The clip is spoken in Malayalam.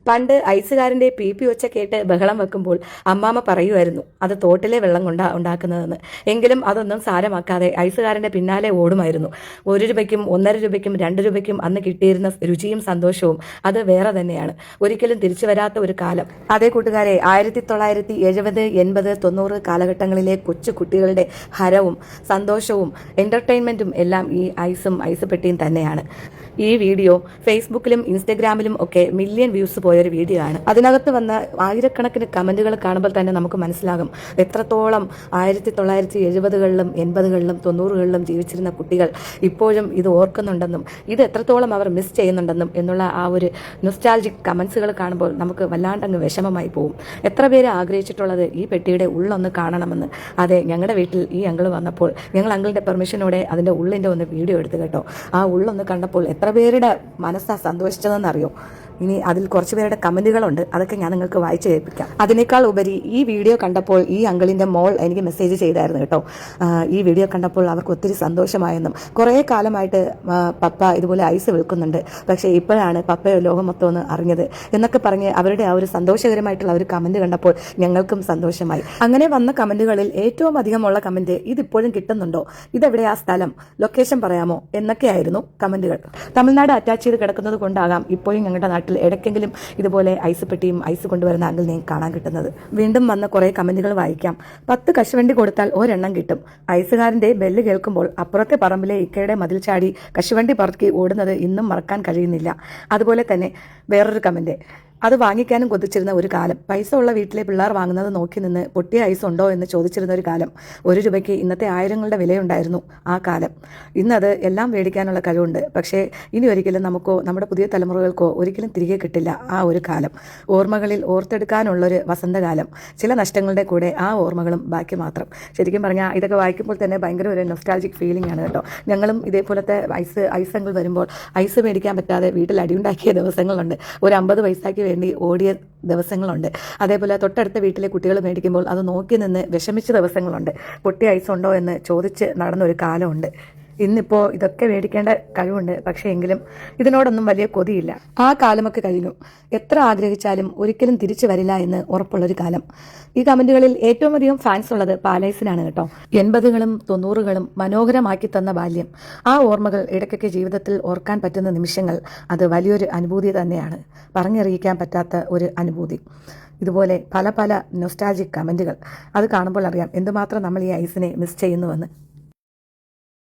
പണ്ട് ഐസുകാരൻ്റെ പി പി ഒച്ച കേട്ട് ബഹളം വെക്കുമ്പോൾ അമ്മാമ്മ പറയുമായിരുന്നു അത് തോട്ടിലെ വെള്ളം കൊണ്ടാ ഉണ്ടാക്കുന്നതെന്ന്. എങ്കിലും അതൊന്നും സാരമാക്കാതെ ഐസുകാരൻ്റെ പിന്നാലെ ഓടുമായിരുന്നു. 1 രൂപയ്ക്കും 1.5 രൂപയ്ക്കും 2 രൂപയ്ക്കും അന്ന് കിട്ടിയിരുന്ന രുചിയും സന്തോഷവും അത് വേറെ തന്നെയാണ്. ഒരിക്കലും തിരിച്ചു വരാത്ത ഒരു കാലം. അതേ കൂട്ടുകാരെ, 1970, 80, 90 കാലഘട്ടങ്ങളിലെ കൊച്ചു കുട്ടികളുടെ ഹരവും സന്തോഷവും എൻ്റർടൈൻമെൻറ്റും എല്ലാം ഈ ഐസും ഐസ് പെട്ടിയും തന്നെയാണ്. ഈ വീഡിയോ ഫേസ്ബുക്കിലും ഇൻസ്റ്റഗ്രാമിലും ഒക്കെ മില്യൺ വ്യൂസ് പോയൊരു വീഡിയോ ആണ്. അതിനകത്ത് വന്ന ആയിരക്കണക്കിന് കമൻറ്റുകൾ കാണുമ്പോൾ തന്നെ നമുക്ക് മനസ്സിലാകും എത്രത്തോളം 1970കളിലും 80കളിലും 90കളിലും ജീവിച്ചിരുന്ന കുട്ടികൾ ഇപ്പോഴും ഇത് ഓർക്കുന്നുണ്ടെന്നും ഇത് എത്രത്തോളം അവർ മിസ് ചെയ്യുന്നുണ്ടെന്നും എന്നുള്ള ആ ഒരു നൊസ്റ്റാൾജിക് കമൻസുകൾ കാണുമ്പോൾ നമുക്ക് വല്ലാണ്ടങ്ങ് വിഷമമായി പോകും. എത്ര പേര് ആഗ്രഹിച്ചിട്ടുള്ളത് ഈ പെട്ടിയുടെ ഉള്ളൊന്ന് കാണണമെന്ന്. അതെ, ഞങ്ങളുടെ വീട്ടിൽ ഈ അങ്കിൾ വന്നപ്പോൾ ഞങ്ങൾ അങ്കിളിൻ്റെ പെർമിഷനോടെ അതിൻ്റെ ഉള്ളിൻ്റെ ഒന്ന് വീഡിയോ എടുത്തു കേട്ടോ. ആ ഉള്ളൊന്ന് കണ്ടപ്പോൾ എത്ര പേരുടെ മനസ്സാ സന്തോഷിച്ചതെന്നറിയോ. ഇനി അതിൽ കുറച്ച് പേരുടെ കമൻറ്റുകളുണ്ട്, അതൊക്കെ ഞാൻ നിങ്ങൾക്ക് വായിച്ചു കേൾപ്പിക്കാം. അതിനേക്കാൾ ഉപരി ഈ വീഡിയോ കണ്ടപ്പോൾ ഈ അങ്കിളിൻ്റെ മോൾ എനിക്ക് മെസ്സേജ് ചെയ്തായിരുന്നു കേട്ടോ. ഈ വീഡിയോ കണ്ടപ്പോൾ അവർക്ക് ഒത്തിരി സന്തോഷമായെന്നും കുറേ കാലമായിട്ട് പപ്പ ഇതുപോലെ ഐസ് വിൽക്കുന്നുണ്ട്, പക്ഷേ ഇപ്പോഴാണ് പപ്പ ലോകം മൊത്തം ഒന്ന് അറിഞ്ഞത് എന്നൊക്കെ പറഞ്ഞ് അവരുടെ ആ ഒരു സന്തോഷകരമായിട്ടുള്ള ഒരു കമൻറ്റ് കണ്ടപ്പോൾ ഞങ്ങൾക്കും സന്തോഷമായി. അങ്ങനെ വന്ന കമൻറ്റുകളിൽ ഏറ്റവും അധികമുള്ള കമൻറ്റ് ഇതിപ്പോഴും കിട്ടുന്നുണ്ടോ, ഇതെവിടെയാ സ്ഥലം, ലൊക്കേഷൻ പറയാമോ എന്നൊക്കെയായിരുന്നു കമൻറ്റുകൾ. തമിഴ്നാട് അറ്റാച്ച് ചെയ്ത് കിടക്കുന്നത് കൊണ്ടാകാം ഇപ്പോഴും ഞങ്ങളുടെ നാട്ടിൽ ഇടയ്ക്കെങ്കിലും ഇതുപോലെ ഐസ് പെട്ടിയും ഐസ് കൊണ്ടുവരുന്ന അങ്കിളിനെയും കാണാൻ കിട്ടുന്നത്. വീണ്ടും വന്ന കുറേ കമന്റുകൾ വായിക്കാം. 10 കശുവണ്ടി കൊടുത്താൽ ഒരെണ്ണം കിട്ടും. ഐസുകാരന്റെ ബെല്ല് കേൾക്കുമ്പോൾ അപ്പുറത്തെ പറമ്പിലെ ഇക്കയുടെ മതിൽ ചാടി കശുവണ്ടി പറക്കി ഓടുന്നത് ഇന്നും മറക്കാൻ കഴിയുന്നില്ല. അതുപോലെ തന്നെ വേറൊരു കമന്റ്, അത് വാങ്ങിക്കാനും കൊതിച്ചിരുന്ന ഒരു കാലം. പൈസ ഉള്ള വീട്ടിലെ പിള്ളേർ വാങ്ങുന്നത് നോക്കി നിന്ന് പൊട്ടിയ ഐസ് ഉണ്ടോ എന്ന് ചോദിച്ചിരുന്ന ഒരു കാലം. 1 രൂപയ്ക്ക് ഇന്നത്തെ ആയിരങ്ങളുടെ വിലയുണ്ടായിരുന്നു ആ കാലം. ഇന്നത് എല്ലാം മേടിക്കാനുള്ള കഴിവുണ്ട്, പക്ഷേ ഇനി ഒരിക്കലും നമുക്കോ നമ്മുടെ പുതിയ തലമുറകൾക്കോ ഒരിക്കലും തിരികെ കിട്ടില്ല ആ ഒരു കാലം. ഓർമ്മകളിൽ ഓർത്തെടുക്കാനുള്ളൊരു വസന്തകാലം. ചില നഷ്ടങ്ങളുടെ കൂടെ ആ ഓർമ്മകളും ബാക്കി മാത്രം. ശരിക്കും പറഞ്ഞാൽ ഇതൊക്കെ വായിക്കുമ്പോൾ തന്നെ ഭയങ്കര ഒരു നൊസ്റ്റാൾജിക് ഫീലിംഗ് ആണ് കേട്ടോ. ഞങ്ങളും ഇതേപോലത്തെ ഐസങ്ങൾ വരുമ്പോൾ ഐസ് മേടിക്കാൻ പറ്റാതെ വീട്ടിൽ അടിയുണ്ടാക്കിയ ദിവസങ്ങളുണ്ട്. ഒരു 50 പൈസയ്ക്ക് വേണ്ടി ഓടിയ ദിവസങ്ങളുണ്ട്. അതേപോലെ തൊട്ടടുത്ത വീട്ടിലെ കുട്ടികൾ മേടിക്കുമ്പോൾ അത് നോക്കി നിന്ന് വിഷമിച്ച ദിവസങ്ങളുണ്ട്. പൊട്ടി ഐസ് ഉണ്ടോ എന്ന് ചോദിച്ച് നടന്നൊരു കാലമുണ്ട്. ഇന്നിപ്പോൾ ഇതൊക്കെ മേടിക്കേണ്ട കഴിവുണ്ട്, പക്ഷേ എങ്കിലും ഇതിനോടൊന്നും വലിയ കൊതിയില്ല. ആ കാലമൊക്കെ കഴിഞ്ഞു. എത്ര ആഗ്രഹിച്ചാലും ഒരിക്കലും തിരിച്ചു വരില്ല എന്ന് ഉറപ്പുള്ളൊരു കാലം. ഈ കമന്റുകളിൽ ഏറ്റവും അധികം ഫാൻസ് ഉള്ളത് പാലൈസിനാണ് കേട്ടോ. 80കളും 90കളും മനോഹരമാക്കി തന്ന ബാല്യം, ആ ഓർമ്മകൾ ഇടയ്ക്കൊക്കെ ജീവിതത്തിൽ ഓർക്കാൻ പറ്റുന്ന നിമിഷങ്ങൾ, അത് വലിയൊരു അനുഭൂതി തന്നെയാണ്. പറഞ്ഞറിയിക്കാൻ പറ്റാത്ത ഒരു അനുഭൂതി. ഇതുപോലെ പല പല നൊസ്റ്റാൾജിക് കമന്റുകൾ, അത് കാണുമ്പോൾ അറിയാം എന്തുമാത്രം നമ്മൾ ഈ ഐസിനെ മിസ് ചെയ്യുന്നുവെന്ന്.